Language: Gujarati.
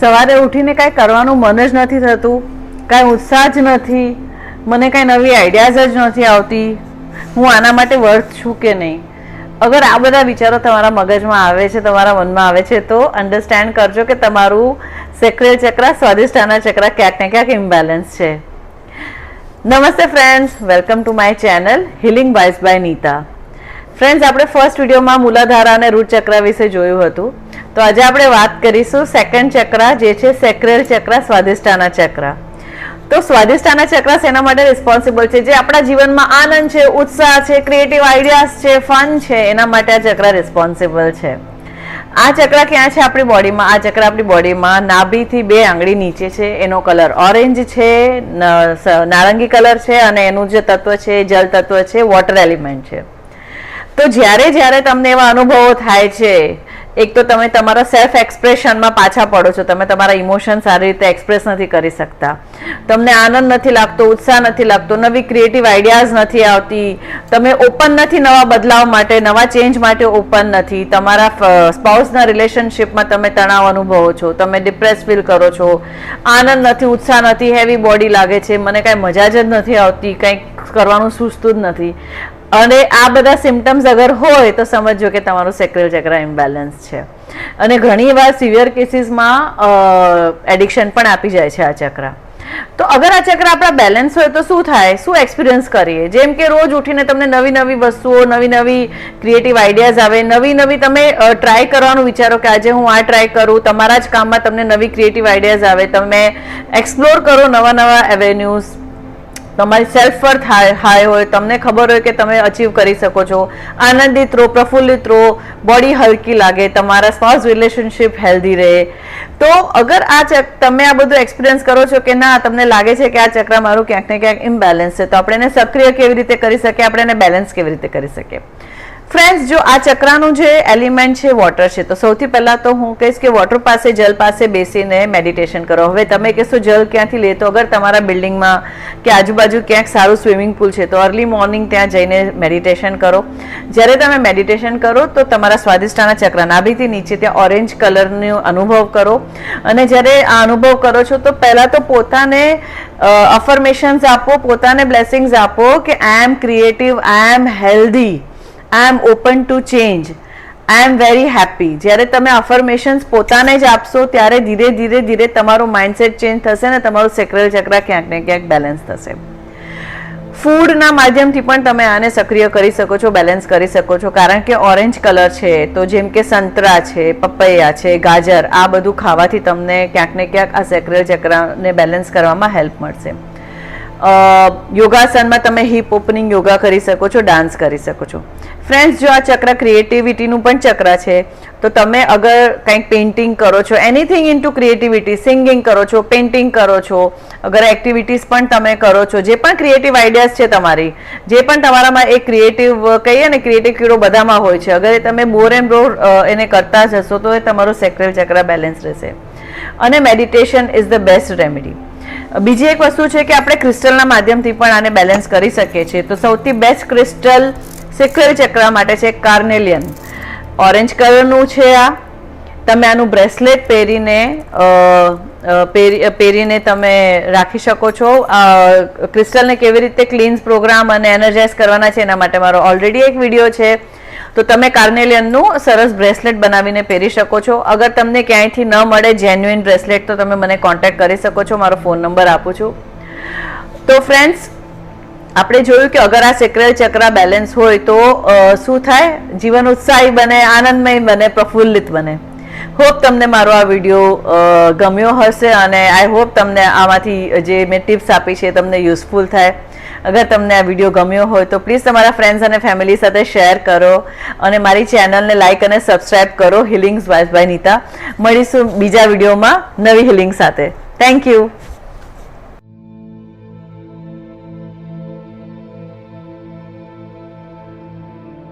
સવારે ઉઠીને કાંઈ કરવાનું મન જ નથી થતું, કાંઈ ઉત્સાહ જ નથી, મને કાંઈ નવી આઈડિયાઝ જ નથી આવતી, હું આના માટે વર્થ છું કે નહીં. અગર આ બધા વિચારો તમારા મગજમાં આવે છે, તમારા મનમાં આવે છે, તો અન્ડરસ્ટેન્ડ કરજો કે તમારું સેક્રેલ ચક્ર, સ્વાદિષ્ટાના ચક્ર ક્યાંક ને ક્યાંક ઇમ્બેલેન્સ છે. નમસ્તે friends, welcome to my channel healing vibes by Nita. Friends, આપણે ફર્સ્ટ વિડીયોમાં મૂલાધારા અને રૂટ ચક્ર વિશે જોયું હતું. તો આજે આપણે વાત કરીશું સેકન્ડ ચક્ર, જે છે સેક્રેલ ચક્ર, સ્વાદિષ્ટાના ચક્ર. તો સ્વાદિષ્ટાના ચક્ર શેના માટે રિસ્પોન્સિબલ છે? જે આપણા જીવનમાં આનંદ છે, ઉત્સાહ છે, ક્રિએટિવ આઈડિયાઝ છે, ફન છે, એના માટે આ ચક્ર રિસ્પોન્સિબલ છે. આ ચક્ર ક્યાં છે આપણી બોડીમાં? આ ચક્ર આપણી બોડીમાં નાભીથી 2 આંગળી નીચે છે. એનો કલર ઓરેન્જ છે, નારંગી કલર છે, અને એનું જે તત્વ છે જલ તત્વ છે, વોટર એલિમેન્ટ છે. તો જ્યારે તમને એવા અનુભવો થાય છે, એક તો તમે તમારા સેલ્ફ એક્સપ્રેશનમાં પાછા પડો છો, તમે તમારા ઇમોશન સારી રીતે એક્સપ્રેસ નથી કરી શકતા, તમને આનંદ નથી લાગતો, ઉત્સાહ નથી લાગતો, નવી ક્રિએટિવ આઈડિયાઝ નથી આવતી, તમે ઓપન નથી નવા બદલાવ માટે, નવા ચેન્જ માટે ઓપન નથી, તમારા સ્પાઉસના રિલેશનશિપમાં તમે તણાવ અનુભવો છો, તમે ડિપ્રેસ ફીલ કરો છો, આનંદ નથી, ઉત્સાહ નથી, હેવી બોડી લાગે છે, મને કાંઈ મજા જ નથી આવતી, કંઈક કરવાનું સૂઝતું જ નથી, અને આ બધા સિમ્ટમ્સ અગર હોય તો સમજો કે તમારું સેક્રેલ ચક્ર ઇમ્બેલેન્સ છે. અને ઘણી વાર સિવિયર કેસીસમાં એડિક્શન પણ આપી જાય છે આ ચક્ર. તો અગર આ ચક્ર આપણા બેલેન્સ હોય તો શું થાય, શું એક્સપિરિયન્સ કરીએ? જેમ કે રોજ ઉઠીને તમને નવી નવી વસ્તુઓ, નવી નવી ક્રિએટિવ આઈડિયાઝ આવે, નવી નવી તમે ટ્રાય કરવાનું વિચારો કે આજે હું આ ટ્રાય કરું, તમારા જ કામમાં તમને નવી ક્રિએટિવ આઈડિયાઝ આવે, તમે એક્સપ્લોર કરો નવા નવા એવેન્યુઝ, તમારી સેલ્ફ વર્થ હાઈ હોય, તમને ખબર હોય કે તમે અચીવ કરી શકો છો, આનંદિત રહો, પ્રફુલ્લિત રહો, બોડી હલકી લાગે, તમારા સ્પાઉસ રિલેશનશિપ હેલ્ધી રહે. તો અગર તમે આ બધું એક્સપિરિયન્સ કરો છો કે ના, તમને લાગે છે કે આ ચક્ર મારું ક્યાંક ને ક્યાંક ઇમ્બેલેન્સ છે, તો આપણે એને સક્રિય કેવી રીતે કરી શકીએ, આપણે એને બેલેન્સ કેવી રીતે કરી શકીએ? ફ્રેન્ડ્સ, જો આ ચક્રનું જે એલિમેન્ટ છે વોટર છે, તો સૌથી પહેલાં તો હું કહીશ કે વોટર પાસે, જલ પાસે બેસીને મેડિટેશન કરો. હવે તમે કહેશો જલ ક્યાંથી લે? તો અગર તમારા બિલ્ડિંગમાં કે આજુબાજુ ક્યાંક સારું સ્વિમિંગ પુલ છે તો અર્લી મોર્નિંગ ત્યાં જઈને મેડિટેશન કરો. જ્યારે તમે મેડિટેશન કરો તો તમારા સ્વાદિષ્ટાના ચક્ર, નાભીથી નીચે ત્યાં ઓરેન્જ કલરનો અનુભવ કરો. અને જ્યારે આ અનુભવ કરો છો તો પહેલાં તો પોતાને અફર્મેશન્સ આપો, પોતાને બ્લેસિંગ્સ આપો કે I am creative, I am healthy, I am open to change, I am very happy. જ્યારે તમે અફર્મેશન્સ પોતાને જ આપશો ત્યારે ધીરે ધીરે ધીરે તમારું માઇન્ડસેટ ચેન્જ થશે ને તમારું સેક્રેલ ચક્ર ક્યાંક ને ક્યાંક બેલેન્સ થશે. ફૂડના માધ્યમથી પણ તમે આને સક્રિય કરી શકો છો, બેલેન્સ કરી શકો છો, કારણ કે ઓરેન્જ કલર છે, તો જેમ કે સંતરા છે, પપૈયા છે, ગાજર, આ બધું ખાવાથી તમને ક્યાંક ને ક્યાંક આ સેક્રેલ ચક્રને બેલેન્સ કરવામાં હેલ્પ મળશે. યોગાસનમાં તમે હિપ ઓપનિંગ યોગા કરી શકો છો, ડાન્સ કરી શકો છો. ફ્રેન્ડ્સ, જો આ ચક્ર ક્રિએટિવિટીનું પણ ચક્ર છે, તો તમે અગર કંઈક પેઇન્ટિંગ કરો છો, એનીથિંગ ઇનટુ ક્રિએટિવિટી, સિંગિંગ કરો છો, પેઇન્ટિંગ કરો છો, અગર એક્ટિવિટીઝ પણ તમે કરો છો, જે પણ ક્રિએટિવ આઈડિયાઝ છે તમારી, જે પણ તમારામાં એક ક્રિએટિવ કહીએ ને, ક્રિએટિવ કીડો બધામાં હોય છે, અગર તમે બોર એન્ડ બોર એને કરતા જશો તો એ તમારું સેક્રેલ ચક્ર બેલેન્સ રહેશે. અને meditation is the best remedy. બીજી એક વસ્તુ છે કે આપણે ક્રિસ્ટલના માધ્યમથી પણ આને બેલેન્સ કરી શકીએ છીએ. તો સૌથી બેસ્ટ ક્રિસ્ટલ સેક્રેલ ચક્ર માટે છે કાર્નેલિયન, ઓરેન્જ કલરનું છે. આ તમે આનું બ્રેસલેટ પહેરીને તમે રાખી શકો છો. ક્રિસ્ટલને કેવી રીતે ક્લીન્સ, પ્રોગ્રામ અને એનર્જાઇઝ કરવાના છે એના માટે મારો ઓલરેડી એક વિડીયો છે, તો તમે કાર્નેલિયનનું સરસ બ્રેસલેટ બનાવીને પહેરી શકો છો. અગર તમને ક્યાંયથી ન મળે જેન્યુઇન બ્રેસલેટ તો તમે મને કોન્ટેક્ટ કરી શકો છો, મારો ફોન નંબર આપું છું. તો ફ્રેન્ડ્સ, આપણે જોયું કે અગર આ સેક્રેલ ચક્ર બેલેન્સ હોય તો શું થાય? જીવન ઉત્સાહી બને, આનંદમય બને, પ્રફુલ્લિત બને. હોપ તમને મારો આ વિડીયો ગમ્યો હશે, અને આઈ હોપ તમને આમાંથી જે મેં ટિપ્સ આપી છે તમને યુઝફુલ થાય. અગર તમને આ વિડીયો ગમ્યો હોય તો પ્લીઝ તમારા ફ્રેન્ડ્સ અને ફેમિલી સાથે શેર કરો, અને મારી ચેનલને લાઇક અને સબસ્ક્રાઇબ કરો, હિલિંગ્સ વાઇબ્સ બાય નીતા. મળીશું બીજા વિડીયોમાં નવી હિલિંગ સાથે. Thank you.